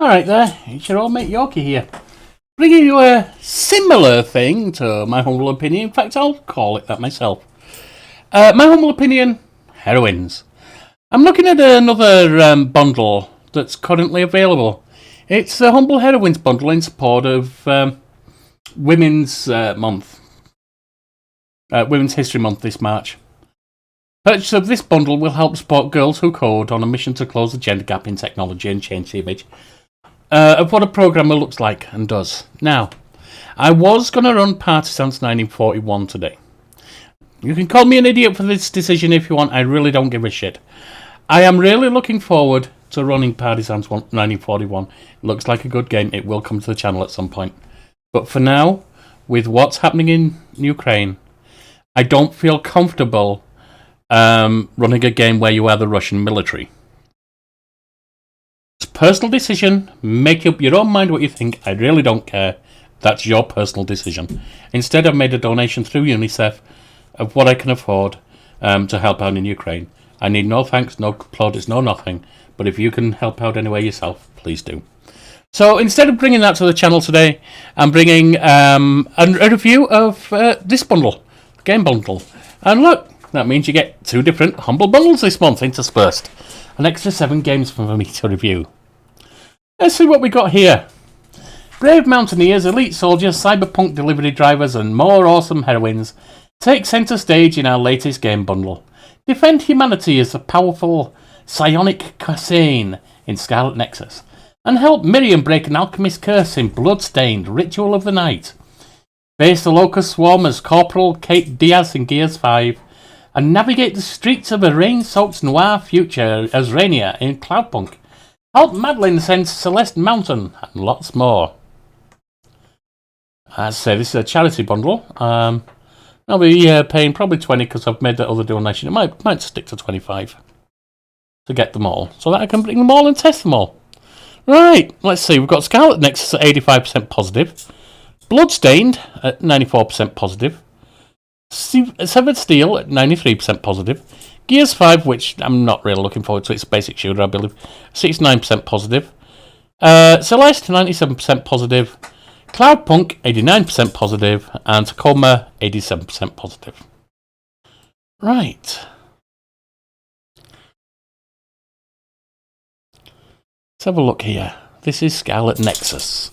Alright there, it's your old mate Yorkie here, bringing you a similar thing to my humble opinion. In fact, I'll call it that myself. My humble opinion, Heroines. I'm looking at another bundle that's currently available. It's the Humble Heroines bundle in support of Women's Month. Women's History Month this March. Purchase of this bundle will help support girls who code on a mission to close the gender gap in technology and change the image of what a programmer looks like and does. Now, I was going to run Partisans 1941 today. You can call me an idiot for this decision if you want, I really don't give a shit. I am really looking forward to running Partisans 1941. It looks like a good game, it will come to the channel at some point. But for now, with what's happening in Ukraine, I don't feel comfortable running a game where you are the Russian military. It's a personal decision. Make up your own mind what you think. I really don't care. That's your personal decision. Instead, I've made a donation through UNICEF of what I can afford to help out in Ukraine. I need no thanks, no plaudits, no nothing. But if you can help out anyway yourself, please do. So instead of bringing that to the channel today, I'm bringing a review of this bundle, the game bundle. And look, that means you get 2 different humble bundles this month interspersed. An extra 7 games for me to review. Let's see what we got here. Brave mountaineers, elite soldiers, cyberpunk delivery drivers and more awesome heroines take centre stage in our latest game bundle. Defend humanity as the powerful psionic Kassane in Scarlet Nexus. And help Miriam break an alchemist's curse in Bloodstained, Ritual of the Night. Face the Locust Swarm as Corporal Kate Diaz in Gears 5. And navigate the streets of a rain-soaked noir future as Rainier in Cloudpunk. Help Madeline send Celeste Mountain, and lots more. As I say, this is a charity bundle. I'll be paying probably 20 because I've made that other donation. It might stick to 25 to get them all, so that I can bring them all and test them all. Right, let's see. We've got Scarlet Nexus at 85% positive. Bloodstained at 94% positive. Severed Steel at 93% positive. Gears 5, which I'm not really looking forward to, it's a basic shooter, I believe, 69% positive. Celeste, 97% positive. Cloudpunk, 89% positive. And Tacoma, 87% positive. Right. Let's have a look here. This is Scarlet Nexus.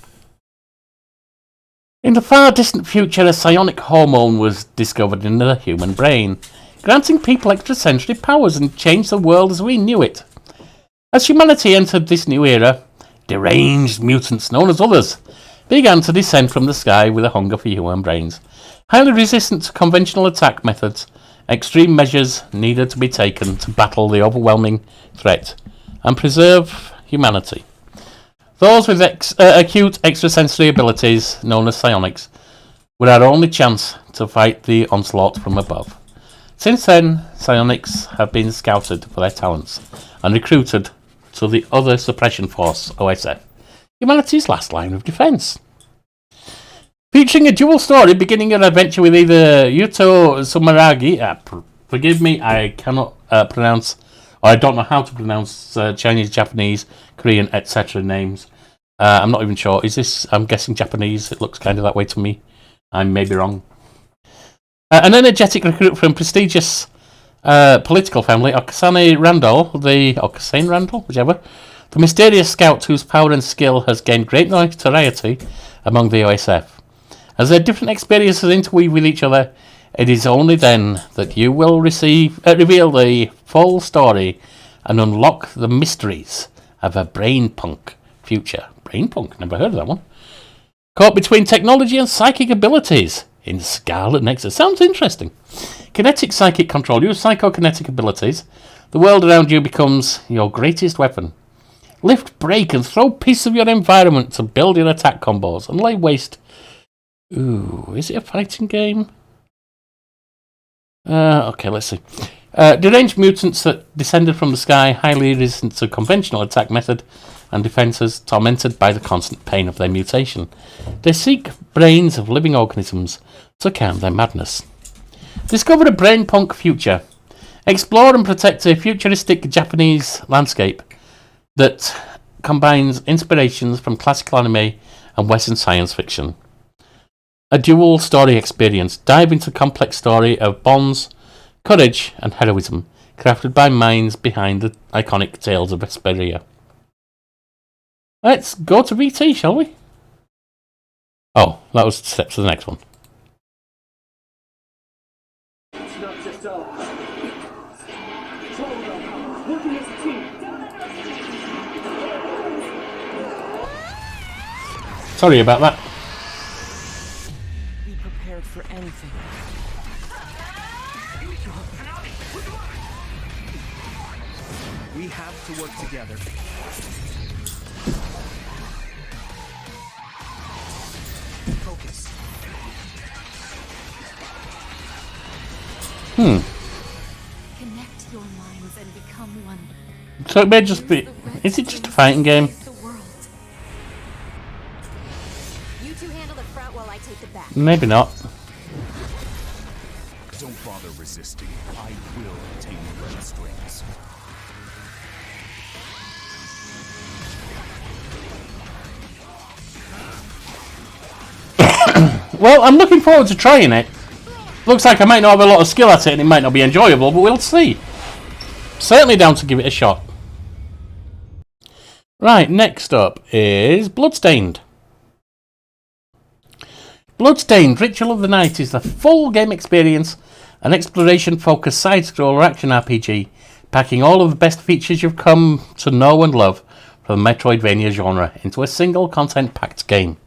In the far distant future, a psionic hormone was discovered in the human brain, granting people extrasensory powers and changed the world as we knew it. As humanity entered this new era, deranged mutants known as others began to descend from the sky with a hunger for human brains. Highly resistant to conventional attack methods, extreme measures needed to be taken to battle the overwhelming threat and preserve humanity. Those with acute extrasensory abilities, known as psionics, were our only chance to fight the onslaught from above. Since then, psionics have been scouted for their talents and recruited to the other suppression force, OSF, humanity's last line of defence. Featuring a dual story beginning an adventure with either Yuto Sumeragi, forgive me, I cannot pronounce, or I don't know how to pronounce Chinese, Japanese, Korean, etc. names. I'm not even sure. Is this, I'm guessing Japanese, it looks kind of that way to me. I may be wrong. An energetic recruit from prestigious political family, Okasane Randall, whichever, the mysterious scout whose power and skill has gained great notoriety among the OSF. As their different experiences interweave with each other, it is only then that you will reveal the full story and unlock the mysteries of a brainpunk future. Brainpunk? Never heard of that one. Caught between technology and psychic abilities in Scarlet Nexus. Sounds interesting. Kinetic psychic control. Use psychokinetic abilities. The world around you becomes your greatest weapon. Lift, break, and throw pieces of your environment to build your attack combos and lay waste. Ooh, is it a fighting game? Okay, let's see. Deranged mutants that descended from the sky, highly resistant to conventional attack method and defences, tormented by the constant pain of their mutation. They seek brains of living organisms to calm their madness. Discover a brainpunk future. Explore and protect a futuristic Japanese landscape that combines inspirations from classical anime and Western science fiction. A dual story experience. Dive into the complex story of bonds, courage, and heroism, crafted by minds behind the iconic tales of Vesperia. Let's go to VT, shall we? Oh, that was the step to the next one. It's not just us. Working as a team. Sorry about that. Be prepared for anything. We have to work together. Focus. Connect your minds and become one. So it may just be... Is it just a fighting game? The world. You two handle the front while I take the back. Maybe not. Don't bother resisting. I will tame the strings. Well, I'm looking forward to trying it. Looks like I might not have a lot of skill at it and it might not be enjoyable, but we'll see. Certainly down to give it a shot. Right, next up is Bloodstained. Bloodstained, Ritual of the Night is the full game experience, an exploration-focused side-scroller action RPG, packing all of the best features you've come to know and love from the Metroidvania genre into a single content-packed game.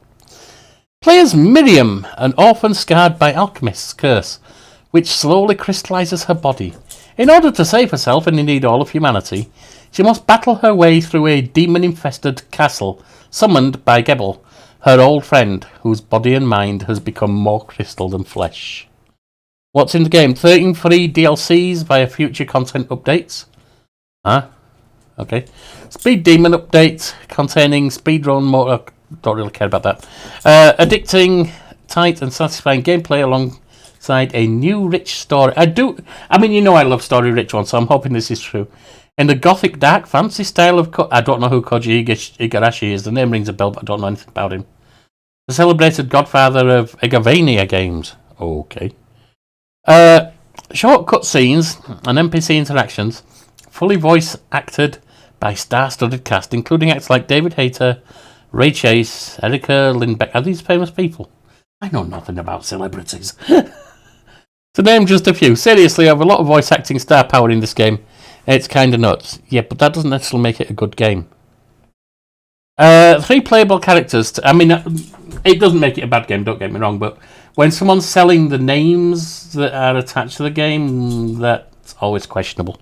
Play as Miriam, an orphan scarred by Alchemist's curse, which slowly crystallizes her body. In order to save herself and indeed all of humanity, she must battle her way through a demon-infested castle summoned by Gebel, her old friend, whose body and mind has become more crystal than flesh. What's in the game? 13 free DLCs via future content updates. Okay. Speed Demon update containing speedrun motor. Don't really care about that. Addicting, tight and satisfying gameplay alongside a new rich story. I mean, you know I love story-rich ones, so I'm hoping this is true. In the gothic dark fantasy style of... I don't know who Koji Igarashi is. The name rings a bell, but I don't know anything about him. The celebrated godfather of Egavania games. Okay. Short cutscenes and NPC interactions, fully voice acted by star-studded cast, including acts like David Hayter, Ray Chase, Erica Lindbeck. Are these famous people? I know nothing about celebrities. To name just a few. Seriously, I have a lot of voice acting star power in this game. It's kind of nuts. Yeah, but that doesn't necessarily make it a good game. 3 playable characters. It doesn't make it a bad game, don't get me wrong, but when someone's selling the names that are attached to the game, that's always questionable.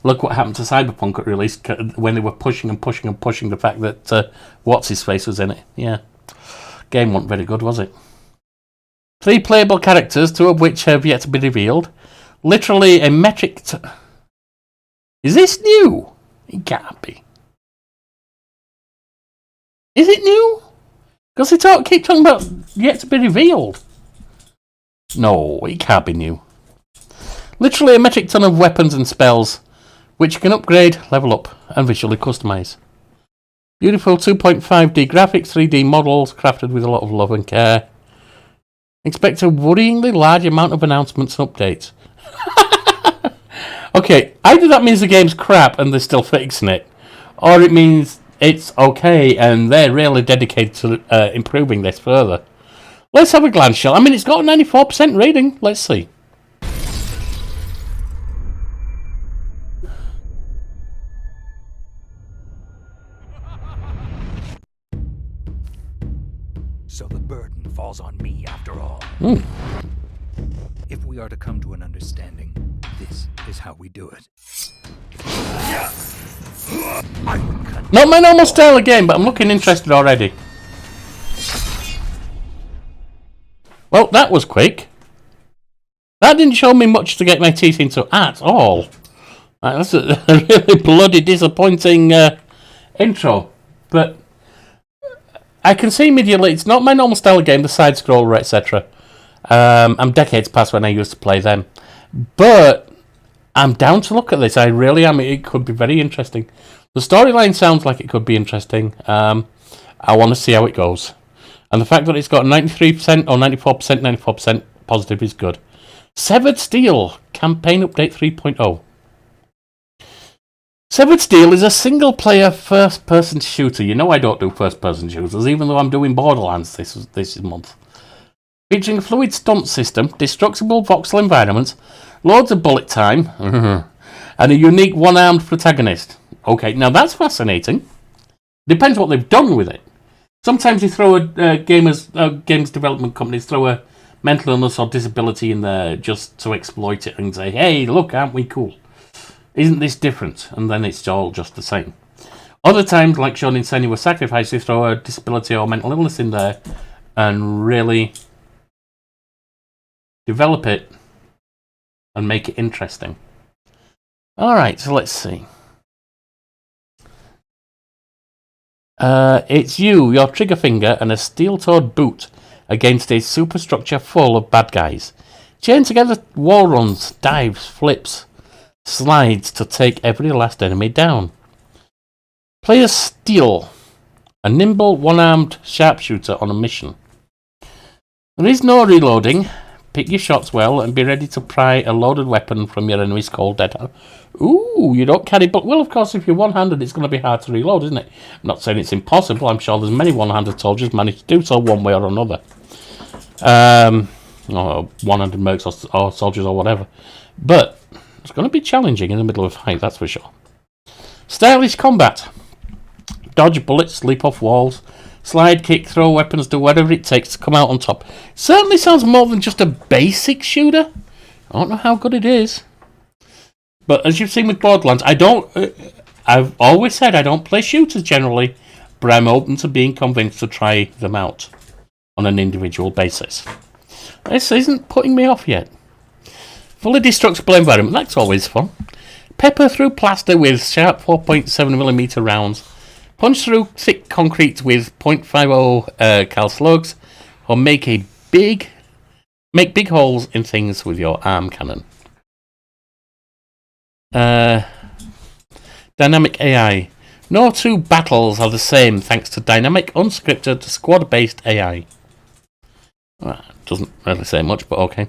Look what happened to Cyberpunk at release when they were pushing the fact that What's-His-Face was in it. Yeah. Game wasn't very good, was it? 3 playable characters, 2 of which have yet to be revealed. Literally a metric... Is this new? It can't be. Is it new? Because they keep talking about yet to be revealed. No, it can't be new. Literally a metric ton of weapons and spells, which you can upgrade, level up, and visually customize. Beautiful 2.5D graphics, 3D models, crafted with a lot of love and care. Expect a worryingly large amount of announcements and updates. Okay, either that means the game's crap and they're still fixing it, or it means it's okay and they're really dedicated to improving this further. Let's have a glance, shall I? Mean, it's got a 94% rating. Let's see. So the burden falls on me after all. If we are to come to an understanding, this is how we do it. Not my normal style of game, but I'm looking interested already. Well, that was quick. That didn't show me much to get my teeth into at all. That's a really bloody disappointing intro. But I can see immediately it's not my normal style of game, the side-scroller, etc. I'm decades past when I used to play them. But I'm down to look at this. I really am. It could be very interesting. The storyline sounds like it could be interesting. I want to see how it goes. And the fact that it's got 93% or 94% positive is good. Severed Steel, Campaign Update 3.0. Severed Steel is a single-player first-person shooter. You know I don't do first-person shooters, even though I'm doing Borderlands this month. Featuring a fluid stunt system, destructible voxel environments, loads of bullet time, and a unique one-armed protagonist. Okay, now that's fascinating. Depends what they've done with it. Sometimes you throw games development companies throw a mental illness or disability in there just to exploit it and say, hey, look, aren't we cool? Isn't this different? And then it's all just the same. Other times, like shown in Senua's Sacrifice, you throw a disability or mental illness in there and really develop it and make it interesting. Alright, so let's see. It's you, your trigger finger, and a steel-toed boot against a superstructure full of bad guys. Chain together wall runs, dives, flips, slides to take every last enemy down. Play as Steel, a nimble, one-armed sharpshooter on a mission. There is no reloading. Pick your shots well and be ready to pry a loaded weapon from your enemy's cold dead hand. Ooh, you don't carry... But well, of course, if you're one-handed, it's going to be hard to reload, isn't it? I'm not saying it's impossible. I'm sure there's many one-handed soldiers manage to do so one way or another. Or one-handed mercs or soldiers or whatever. But it's going to be challenging in the middle of a fight, that's for sure. Stylish combat. Dodge bullets, leap off walls, slide, kick, throw weapons, do whatever it takes to come out on top. Certainly sounds more than just a basic shooter. I don't know how good it is. But as you've seen with Borderlands, I've always said I don't play shooters generally, but I'm open to being convinced to try them out on an individual basis. This isn't putting me off yet. Fully destructible environment, that's always fun. Pepper through plaster with sharp 4.7mm rounds. Punch through thick concrete with .50 cal slugs, or make big holes in things with your arm cannon. Dynamic AI. No two battles are the same thanks to dynamic, unscripted, squad-based AI. Well, doesn't really say much, but okay.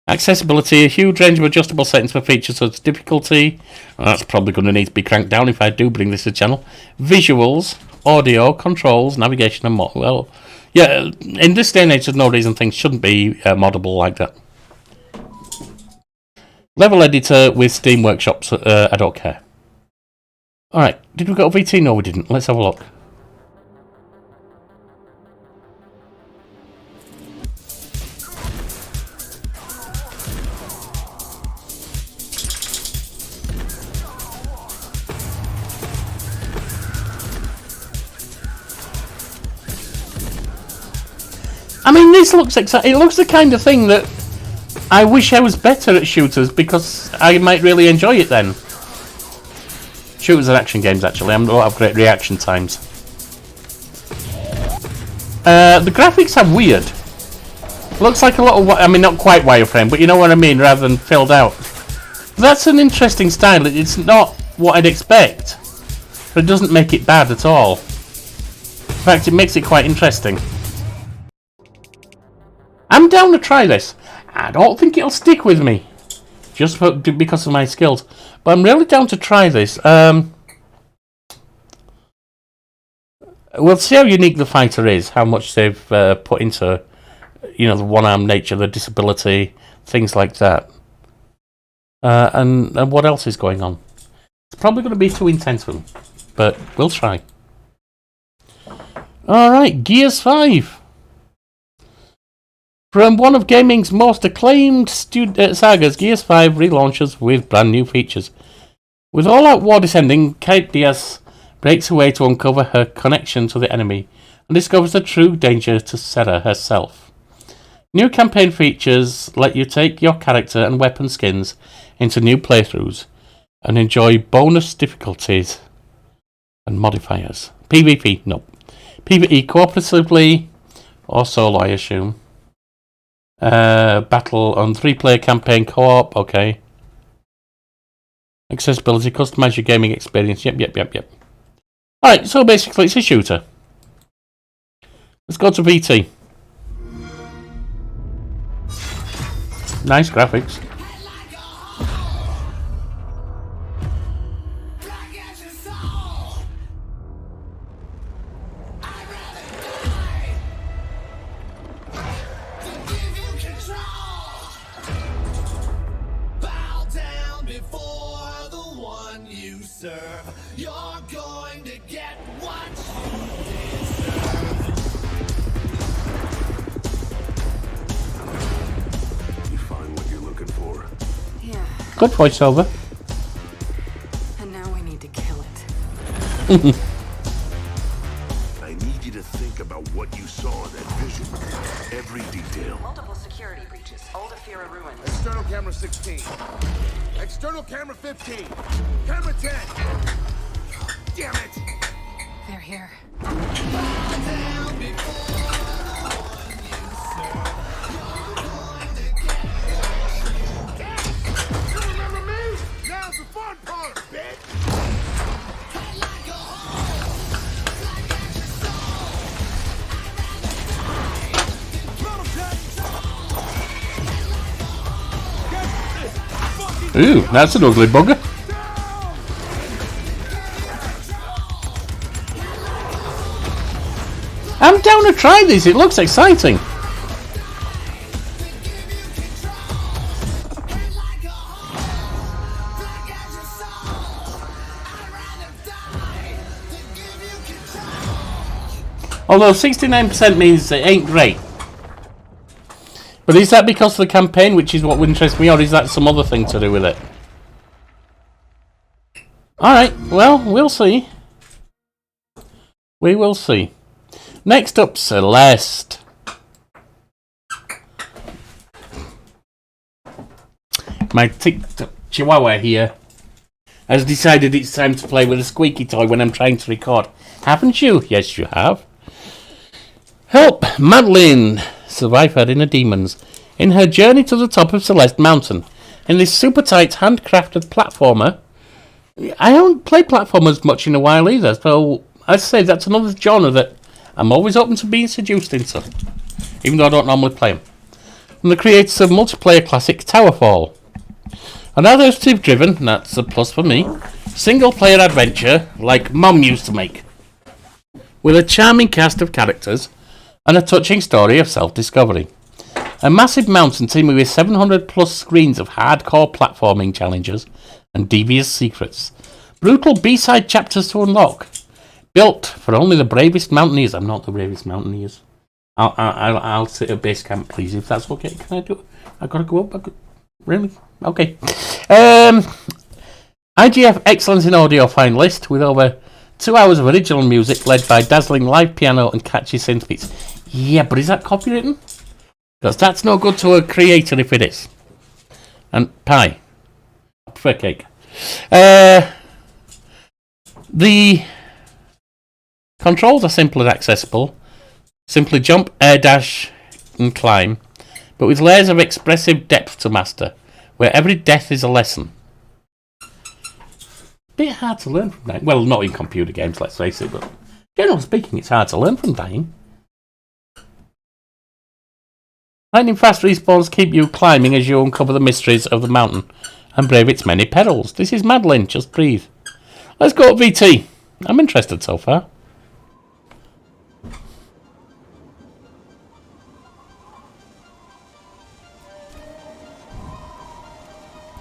Accessibility, a huge range of adjustable settings for features such as difficulty. Well, that's probably going to need to be cranked down if I do bring this to the channel. Visuals, audio, controls, navigation and more. Well, yeah, in this day and age there's no reason things shouldn't be moddable like that. Level editor with Steam Workshops, I don't care. Alright, did we go to VT? No, we didn't. Let's have a look. I mean, this looks exciting. It looks the kind of thing that I wish I was better at shooters because I might really enjoy it then. Shooters and action games, actually. I don't have great reaction times. The graphics are weird. Looks like a lot of... I mean, not quite wireframe, but you know what I mean, rather than filled out. That's an interesting style. It's not what I'd expect. But it doesn't make it bad at all. In fact, it makes it quite interesting. I'm down to try this. I don't think it'll stick with me, just because of my skills. But I'm really down to try this. We'll see how unique the fighter is, how much they've put into, the one-armed nature, the disability, things like that, and what else is going on. It's probably going to be too intense for them, but we'll try. All right, Gears 5. From one of gaming's most acclaimed sagas, Gears 5 relaunches with brand new features. With all-out war descending, Kate Diaz breaks away to uncover her connection to the enemy and discovers the true danger to Sarah herself. New campaign features let you take your character and weapon skins into new playthroughs and enjoy bonus difficulties and modifiers. PvP, no. PvE cooperatively or solo, I assume. Battle on 3-player campaign co-op, okay. Accessibility, customize your gaming experience. Yep. Alright, so basically it's a shooter. Let's go to VT. Nice graphics. Good voiceover. And now we need to kill it. I need you to think about what you saw in that vision. Every detail. Multiple security breaches. Old Afira ruins. External camera 16. External camera 15. Camera 10. Damn it! They're here. You remember me? Now's the fun part, bitch! Ooh, that's an ugly bugger. I'm down to try this, it looks exciting. Although 69% means it ain't great. But is that because of the campaign, which is what would interest me, or is that some other thing to do with it? Alright, well, we'll see. We will see. Next up, Celeste. My TikTok chihuahua here has decided it's time to play with a squeaky toy when I'm trying to record. Haven't you? Yes, you have. Help Madeline survive her inner demons in her journey to the top of Celeste Mountain in this super tight handcrafted platformer. I haven't played platformers much in a while either, so I'd say that's another genre that I'm always open to being seduced into, even though I don't normally play them. From the creators of multiplayer classic Towerfall. A narrative driven, that's a plus for me, single player adventure like Mom used to make, with a charming cast of characters and a touching story of self-discovery. A massive mountain teeming with 700 plus screens of hardcore platforming challenges and devious secrets. Brutal B-side chapters to unlock. Built for only the bravest mountaineers. I'm not the bravest mountaineers. I'll sit at base camp, please, if that's okay. Can I do it? I gotta go up. Really? Okay. IGF Excellence in Audio finalist with over 2 hours of original music led by dazzling live piano and catchy synth beats. Yeah, but is that copywritten? Because that's no good to a creator if it is. And pie. I prefer cake. The controls are simple and accessible. Simply jump, air dash, and climb. But with layers of expressive depth to master, where every death is a lesson. Bit hard to learn from dying. Well, not in computer games, let's face it, but generally speaking, it's hard to learn from dying. Lightning fast respawns keep you climbing as you uncover the mysteries of the mountain and brave its many perils. This is Madeline, just breathe. Let's go to VT. I'm interested so far.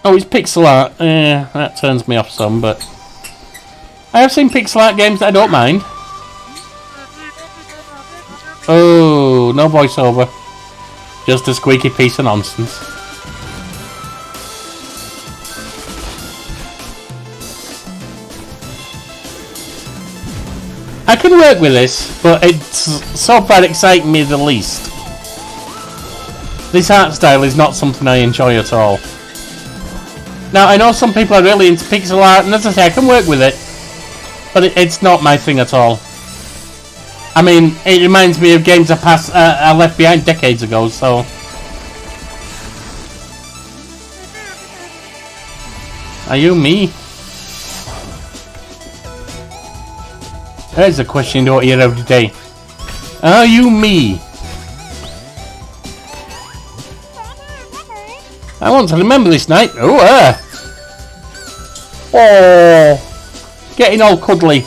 Oh, it's pixel art. That turns me off some, but I have seen pixel art games that I don't mind. Oh, no voiceover. Just a squeaky piece of nonsense. I can work with this, but it's so far exciting me the least. This art style is not something I enjoy at all. Now, I know some people are really into pixel art, and as I say, I can work with it, but it's not my thing at all. I mean, it reminds me of games I left behind decades ago, so... Are you me? There's a question you don't hear every day. Are you me? I want to remember this night. Oh, oh, getting all cuddly.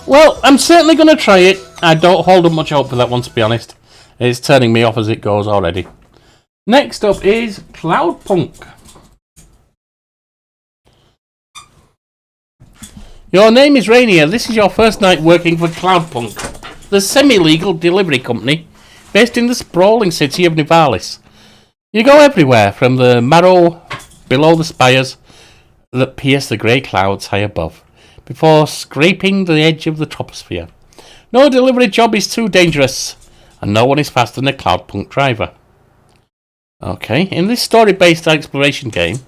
Well, I'm certainly going to try it. I don't hold up much hope for that one, to be honest. It's turning me off as it goes already. Next up is Cloudpunk. Your name is Rainier. This is your first night working for Cloudpunk, the semi-legal delivery company based in the sprawling city of Nivalis. You go everywhere, from the marrow below the spires that pierce the grey clouds high above, before scraping the edge of the troposphere. No delivery job is too dangerous, and no one is faster than a Cloudpunk driver. Okay, in this story-based exploration game,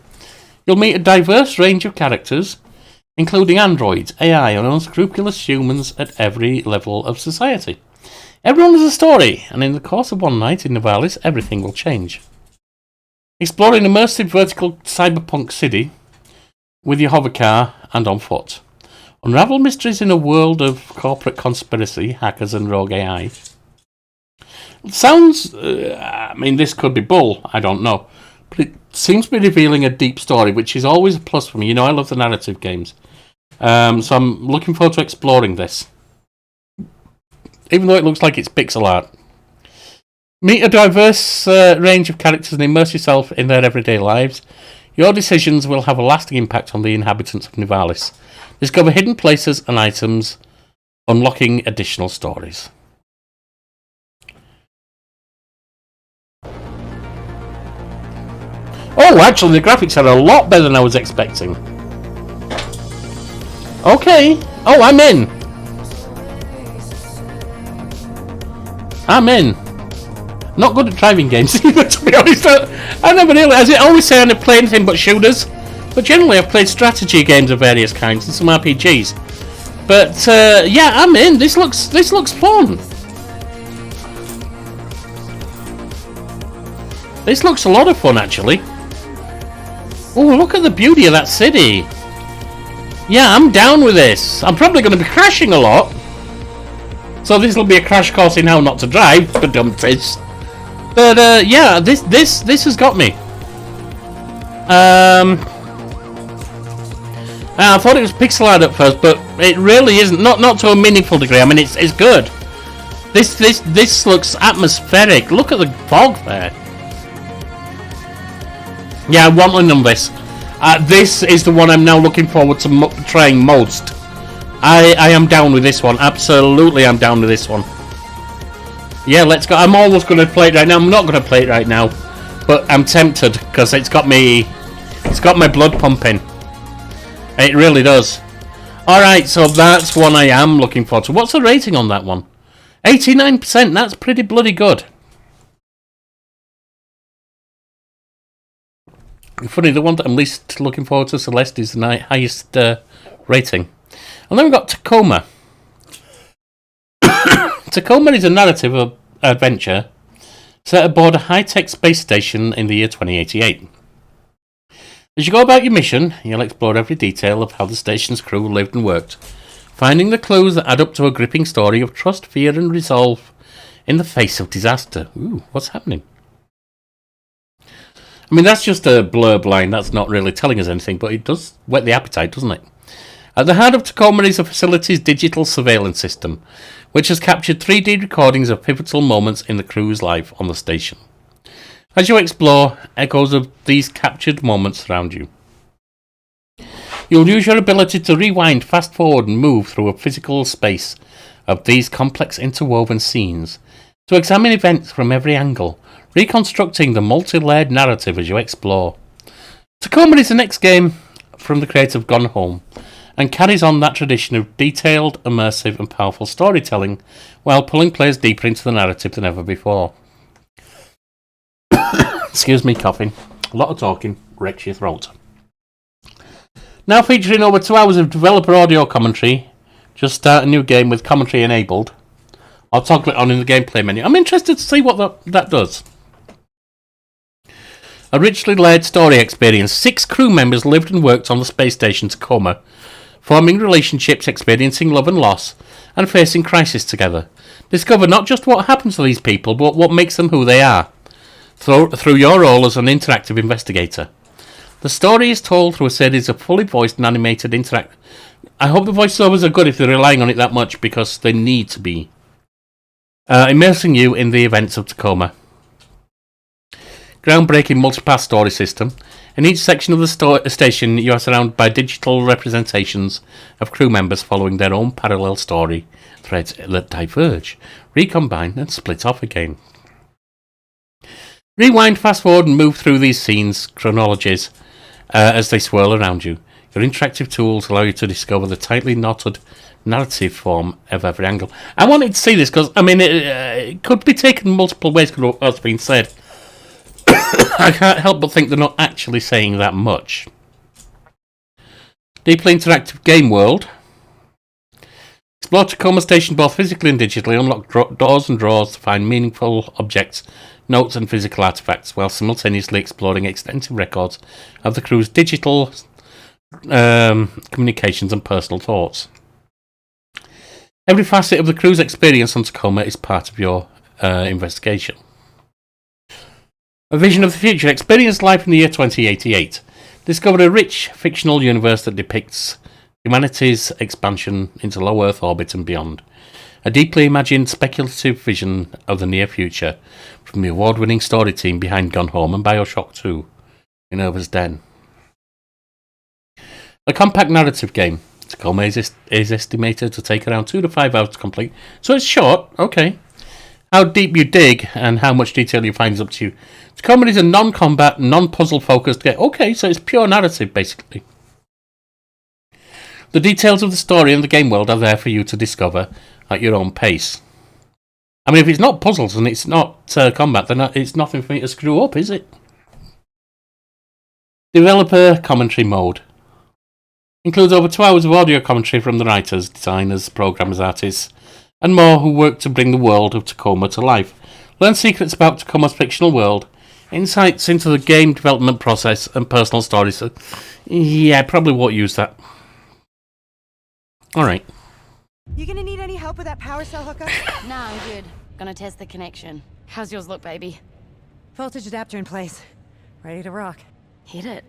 you'll meet a diverse range of characters, including androids, AI, and unscrupulous humans at every level of society. Everyone has a story, and in the course of one night in Nivalis, everything will change. Explore an immersive vertical cyberpunk city with your hovercar and on foot. Unravel mysteries in a world of corporate conspiracy, hackers, and rogue AI. Sounds... I mean, this could be bull, I don't know. But it seems to be revealing a deep story, which is always a plus for me. You know, I love the narrative games. So I'm looking forward to exploring this. Even though it looks like it's pixel art. Meet a diverse range of characters and immerse yourself in their everyday lives. Your decisions will have a lasting impact on the inhabitants of Nivalis. Discover hidden places and items, unlocking additional stories. Oh, actually, the graphics are a lot better than I was expecting. Okay. Oh, I'm in. I'm in. Not good at driving games either, to be honest. I never really, as I always say, I never play anything but shooters. But generally, I've played strategy games of various kinds and some RPGs. But yeah, I'm in. This looks fun. This looks a lot of fun, actually. Oh, look at the beauty of that city. Yeah, I'm down with this. I'm probably going to be crashing a lot. So this will be a crash course in how not to drive, for dumpties. But yeah, this has got me. I thought it was pixel art at first, but it really isn't. Not to a meaningful degree. I mean, it's good. This looks atmospheric. Look at the fog there. Yeah, I'm wanting on this. This is the one I'm now looking forward to trying most. I am down with this one. Absolutely, I'm down with this one. Yeah, let's go. I'm almost going to play it right now. I'm not going to play it right now, but I'm tempted because it's got my blood pumping. It really does. All right, so that's one I am looking forward to. What's the rating on that one? 89%. That's pretty bloody good. Funny, the one that I'm least looking forward to, Celeste, is the highest rating. And then we've got Tacoma. Tacoma is a narrative adventure set aboard a high-tech space station in the year 2088. As you go about your mission, you'll explore every detail of how the station's crew lived and worked, finding the clues that add up to a gripping story of trust, fear, and resolve in the face of disaster. Ooh, what's happening? I mean, that's just a blurb line. That's not really telling us anything, but it does whet the appetite, doesn't it? At the heart of Tacoma is the facility's digital surveillance system, which has captured 3D recordings of pivotal moments in the crew's life on the station. As you explore, echoes of these captured moments surround you. You'll use your ability to rewind, fast forward, and move through a physical space of these complex interwoven scenes to examine events from every angle, reconstructing the multi-layered narrative as you explore. Tacoma is the next game from the creator of Gone Home, and carries on that tradition of detailed, immersive, and powerful storytelling, while pulling players deeper into the narrative than ever before. Excuse me, coughing. A lot of talking wrecks your throat. Now featuring over 2 hours of developer audio commentary, just start a new game with commentary enabled. I'll toggle it on in the gameplay menu. I'm interested to see what that does. A richly layered story experience. 6 crew members lived and worked on the space station Tacoma, forming relationships, experiencing love and loss, and facing crisis together. Discover not just what happens to these people, but what makes them who they are, through your role as an interactive investigator. The story is told through a series of fully voiced and animated I hope the voiceovers are good if they're relying on it that much, because they need to be. Immersing you in the events of Tacoma. Groundbreaking multipath story system. In each section of the station, you are surrounded by digital representations of crew members following their own parallel story threads that diverge, recombine, and split off again. Rewind, fast forward, and move through these scenes, chronologies, as they swirl around you. Your interactive tools allow you to discover the tightly knotted narrative form of every angle. I wanted to see this because, I mean, it could be taken multiple ways, as been said. I can't help but think they're not actually saying that much. Deeply interactive game world. Explore Tacoma Station both physically and digitally. Unlock doors and drawers to find meaningful objects, notes and physical artifacts, while simultaneously exploring extensive records of the crew's digital communications and personal thoughts. Every facet of the crew's experience on Tacoma is part of your investigation. A vision of the future. Experience life in the year 2088. Discover a rich fictional universe that depicts humanity's expansion into low Earth orbit and beyond. A deeply imagined speculative vision of the near future from the award-winning story team behind Gone Home and Bioshock 2, Minerva's Den. A compact narrative game. Tacoma is estimated to take around 2 to 5 hours to complete, so it's short, okay. How deep you dig and how much detail you find is up to you. Tacoma is a non-combat, non-puzzle focused game. Okay, so it's pure narrative, basically. The details of the story and the game world are there for you to discover at your own pace. I mean, if it's not puzzles and it's not combat, then it's nothing for me to screw up, is it? Developer commentary mode. Includes over 2 hours of audio commentary from the writers, designers, programmers, artists, and more who work to bring the world of Tacoma to life. Learn secrets about Tacoma's fictional world, insights into the game development process, and personal stories. So, yeah, probably won't use that. Alright. You gonna need any help with that power cell hookup? Nah, I'm good. Gonna test the connection. How's yours look, baby? Voltage adapter in place. Ready to rock. Hit it.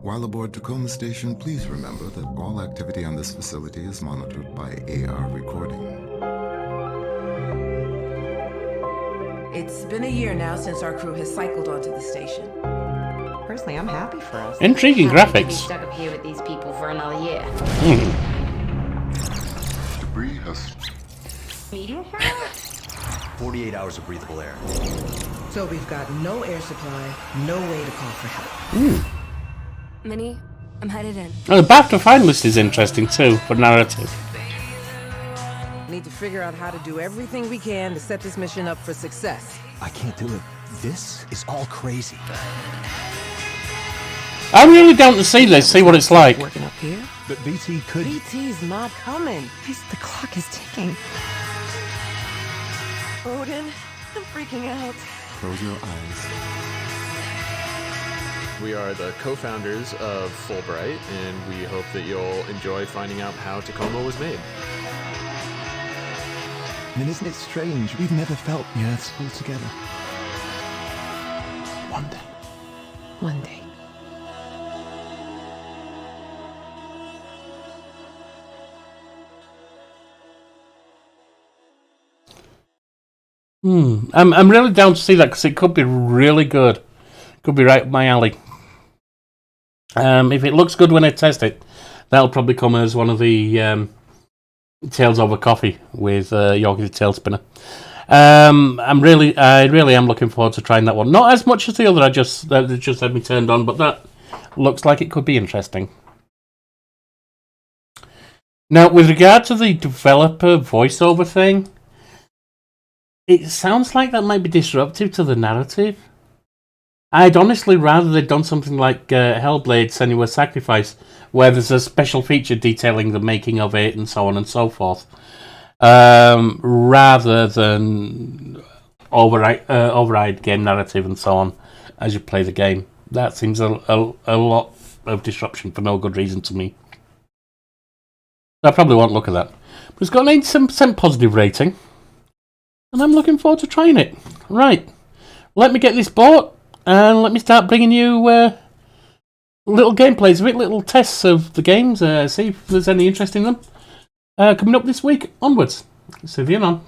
While aboard Tacoma Station, please remember that all activity on this facility is monitored by AR recording. It's been a year now since our crew has cycled onto the station. Personally, I'm happy for us. Intriguing Happy to be graphics. stuck up here with these people for another year. Debris has... Meteor 48 hours of breathable air. So we've got no air supply, no way to call for help. Minnie, I'm headed in. Oh, the Back to Find list is interesting too, for narrative. Need to figure out how to do everything we can to set this mission up for success. I can't do it. This is all crazy. I'm really down to see this, see what it's like. Working up here? But BT could... BT's not coming. The clock is ticking. Odin, I'm freaking out. Close your eyes. We are the co-founders of Fulbright, and we hope that you'll enjoy finding out how Tacoma was made. And isn't it strange? We've never felt the Earth's all together. One day. One day. I'm really down to see that because it could be really good. Could be right up my alley. If it looks good when I test it, that'll probably come as one of the Tales Over Coffee with Yorkie the Tail Spinner. I really am looking forward to trying that one. Not as much as the other. That just had me turned on, but that looks like it could be interesting. Now, with regard to the developer voiceover thing, it sounds like that might be disruptive to the narrative. I'd honestly rather they'd done something like Hellblade: Senua's Sacrifice, where there's a special feature detailing the making of it and so on and so forth, rather than override game narrative and so on as you play the game. That seems a lot of disruption for no good reason to me. I probably won't look at that. But it's got an 87% positive rating, and I'm looking forward to trying it. Right, let me get this bought, and let me start bringing you little gameplays of it, little tests of the games, see if there's any interest in them. Coming up this week onwards. See you on.